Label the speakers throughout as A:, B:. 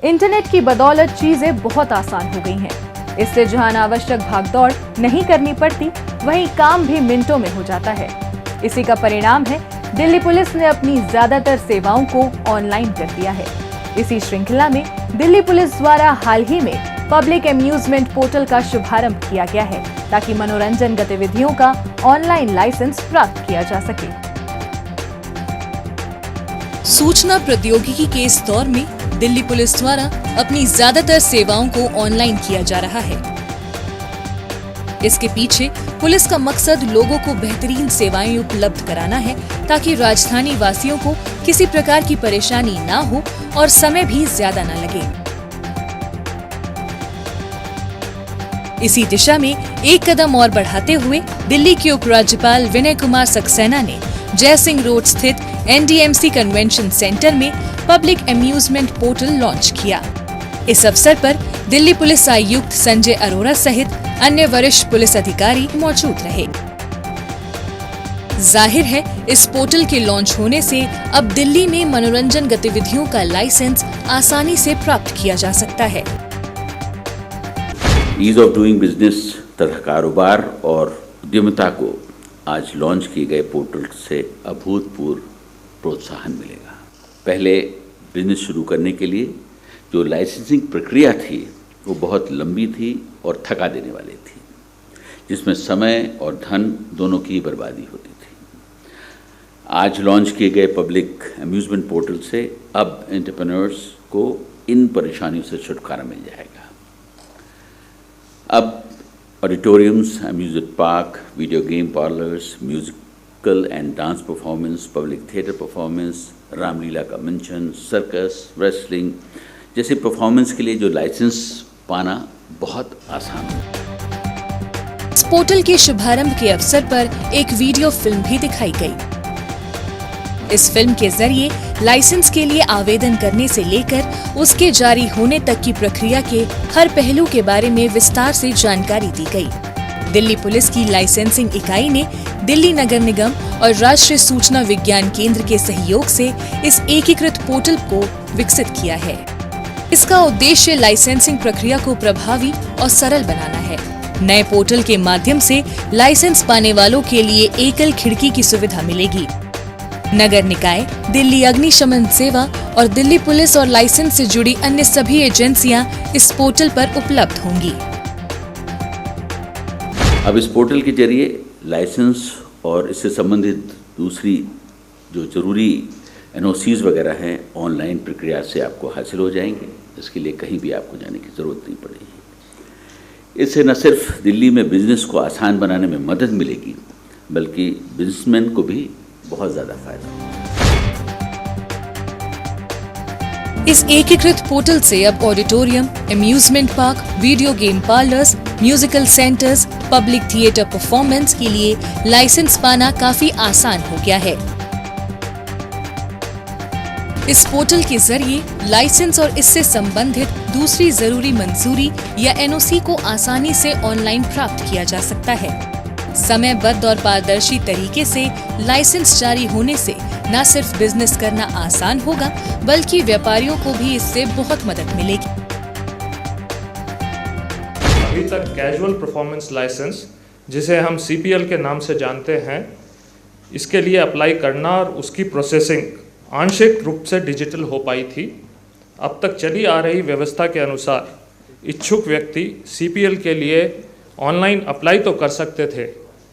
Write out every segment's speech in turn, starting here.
A: Internet की बदौलत चीजें बहुत आसान हो गई हैं। इससे जहां अनावश्यक भागदौड़ नहीं करनी पड़ती, वहीं काम भी मिनटों में हो जाता है। इसी का परिणाम है दिल्ली पुलिस ने अपनी ज्यादातर सेवाओं को ऑनलाइन कर दिया है। इसी श्रृंखला में दिल्ली पुलिस द्वारा हाल ही में पब्लिक एम्यूजमेंट पोर्टल का शुभारंभ किया गया है, ताकि मनोरंजन गतिविधियों का ऑनलाइन लाइसेंस प्राप्त किया जा सके।
B: सूचना प्रौद्योगिकी के इस दौर में दिल्ली पुलिस द्वारा अपनी ज्यादातर सेवाओं को ऑनलाइन किया जा रहा है। इसके पीछे पुलिस का मकसद लोगों को बेहतरीन सेवाएं उपलब्ध कराना है, ताकि राजधानी वासियों को किसी प्रकार की परेशानी ना हो और समय भी ज्यादा न लगे। इसी दिशा में एक कदम और बढ़ाते हुए दिल्ली के उपराज्यपाल विनय कुमार सक्सेना ने जय सिंह रोड स्थित NDMC कन्वेंशन सेंटर में पब्लिक एम्यूजमेंट पोर्टल लॉन्च किया। इस अवसर पर दिल्ली पुलिस आयुक्त संजय अरोरा सहित अन्य वरिष्ठ पुलिस अधिकारी मौजूद रहे। जाहिर है, इस पोर्टल के लॉन्च होने से अब दिल्ली में मनोरंजन गतिविधियों का लाइसेंस आसानी से प्राप्त किया जा सकता है।
C: ईज ऑफ डूइंग बिजनेस तथा कारोबार और उद्यमिता को आज लॉन्च किए गए पोर्टल से अभूतपूर्व प्रोत्साहन मिलेगा। पहले बिजनेस शुरू करने के लिए जो लाइसेंसिंग प्रक्रिया थी वो बहुत लंबी थी और थका देने वाली थी, जिसमें समय और धन दोनों की बर्बादी होती थी। आज लॉन्च किए गए पब्लिक एम्यूजमेंट पोर्टल से अब एंटरप्रेन्योर्स को इन परेशानियों से छुटकारा मिल जाएगा। अब auditoriums, amusement park, video game parlours, musical and dance performance, public theatre performance, Ramlila का मंचन, सर्कस, रेसलिंग जैसे परफॉर्मेंस के लिए जो लाइसेंस पाना बहुत आसान है।
B: इस पोर्टल के शुभारंभ के अवसर पर एक वीडियो फिल्म भी दिखाई गई। इस फिल्म के जरिए लाइसेंस के लिए आवेदन करने से लेकर उसके जारी होने तक की प्रक्रिया के हर पहलू के बारे में विस्तार से जानकारी दी गई। दिल्ली पुलिस की लाइसेंसिंग इकाई ने दिल्ली नगर निगम और राष्ट्रीय सूचना विज्ञान केंद्र के सहयोग से इस एकीकृत पोर्टल को विकसित किया है। इसका उद्देश्य लाइसेंसिंग प्रक्रिया को प्रभावी और सरल बनाना है। नए पोर्टल के माध्यम से लाइसेंस पाने वालों के लिए एकल खिड़की की सुविधा मिलेगी। नगर निकाय, दिल्ली अग्निशमन सेवा और दिल्ली पुलिस और लाइसेंस से जुड़ी अन्य सभी एजेंसियां इस पोर्टल पर उपलब्ध होंगी।
C: अब इस पोर्टल के जरिए लाइसेंस और इससे संबंधित दूसरी जो जरूरी NOCs वगैरह हैं ऑनलाइन प्रक्रिया से आपको हासिल हो जाएंगे। इसके लिए कहीं भी आपको जाने की ज़रूरत नहीं पड़ेगी। इससे न सिर्फ दिल्ली में बिजनेस को आसान बनाने में मदद मिलेगी, बल्कि बिजनेसमैन को भी बहुत ज़्यादा फायदा होगा।
B: इस एकीकृत पोर्टल से अब auditorium, amusement park, video game parlours, musical centres, public theatre performance के लिए लाइसेंस पाना काफी आसान हो गया है। इस पोर्टल के जरिए लाइसेंस और इससे संबंधित दूसरी जरूरी मंजूरी या NOC को आसानी से ऑनलाइन प्राप्त किया जा सकता है। समयबद्ध और पारदर्शी तरीके से लाइसेंस जारी होने से न सिर्फ बिजनेस करना आसान होगा, बल्कि व्यापारियों को भी इससे बहुत मदद मिलेगी।
D: अभी तक कैजुअल परफॉर्मेंस लाइसेंस, जिसे हम CPL के नाम से जानते हैं, इसके लिए अप्लाई करना और उसकी प्रोसेसिंग आंशिक रूप से डिजिटल हो पाई थी। अब तक चली आ रही व्यवस्था के अनुसार इच्छुक व्यक्ति CPL के लिए ऑनलाइन अप्लाई तो कर सकते थे,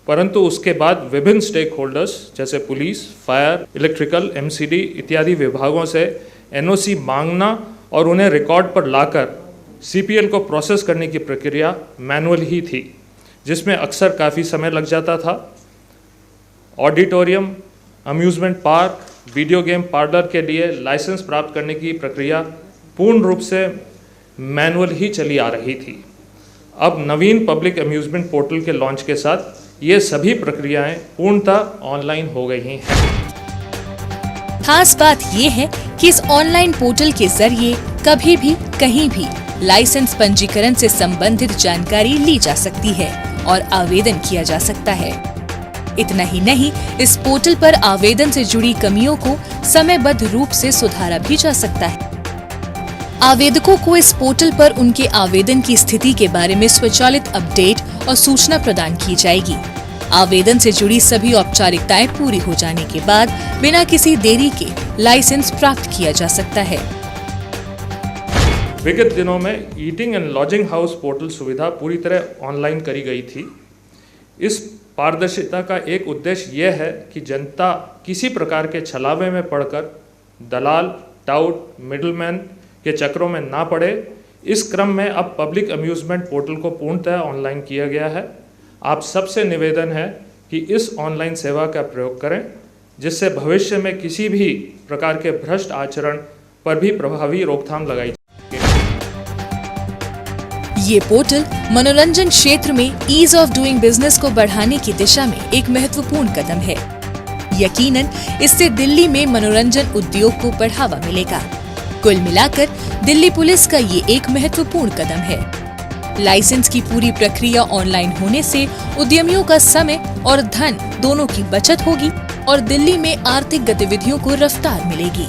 D: परंतु उसके बाद विभिन्न स्टेक होल्डर्स जैसे पुलिस, फायर, इलेक्ट्रिकल, MCD इत्यादि विभागों से NOC मांगना और उन्हें रिकॉर्ड पर लाकर CPL को प्रोसेस करने की प्रक्रिया मैनुअल ही थी, जिसमें अक्सर काफ़ी समय लग जाता था। Auditorium, amusement park, video game parlour के लिए लाइसेंस प्राप्त करने की प्रक्रिया पूर्ण रूप से मैनुअल ही चली आ रही थी। अब नवीन पब्लिक एम्यूजमेंट पोर्टल के लॉन्च के साथ ये सभी प्रक्रियाएं पूर्णतः ऑनलाइन हो गई हैं।
B: खास बात ये है कि इस ऑनलाइन पोर्टल के जरिए कभी भी कहीं भी लाइसेंस पंजीकरण से संबंधित जानकारी ली जा सकती है और आवेदन किया जा सकता है। इतना ही नहीं, इस पोर्टल पर आवेदन से जुड़ी कमियों को समयबद्ध रूप से सुधारा भी जा सकता है। आवेदकों को इस पोर्टल पर उनके आवेदन की स्थिति के बारे में स्वचालित अपडेट और सूचना प्रदान की जाएगी। आवेदन से जुड़ी सभी औपचारिकताएं पूरी हो जाने के बाद बिना किसी देरी के लाइसेंस प्राप्त किया जा सकता है।
D: विगत दिनों में eating and lodging house portal सुविधा पूरी तरह ऑनलाइन करी गई थी। इस पारदर्शिता का एक उद्देश्य यह है कि जनता किसी प्रकार के छलावे में पड़कर दलाल, टाउट, मिडलमैन के चक्रों में ना पड़े। इस क्रम में अब पब्लिक अम्यूजमेंट पोर्टल को पूर्णतः ऑनलाइन किया गया है। आप सबसे निवेदन है कि इस ऑनलाइन सेवा का प्रयोग करें, जिससे भविष्य में किसी भी प्रकार के भ्रष्ट आचरण पर भी प्रभावी रोकथाम लगाई।
B: ये पोर्टल मनोरंजन क्षेत्र में ईज ऑफ डूइंग बिजनेस को बढ़ाने की दिशा में एक महत्वपूर्ण कदम है। यकीनन इससे दिल्ली में मनोरंजन उद्योग को बढ़ावा मिलेगा। कुल मिलाकर दिल्ली पुलिस का ये एक महत्वपूर्ण कदम है। लाइसेंस की पूरी प्रक्रिया ऑनलाइन होने से उद्यमियों का समय और धन दोनों की बचत होगी और दिल्ली में आर्थिक गतिविधियों को रफ्तार मिलेगी।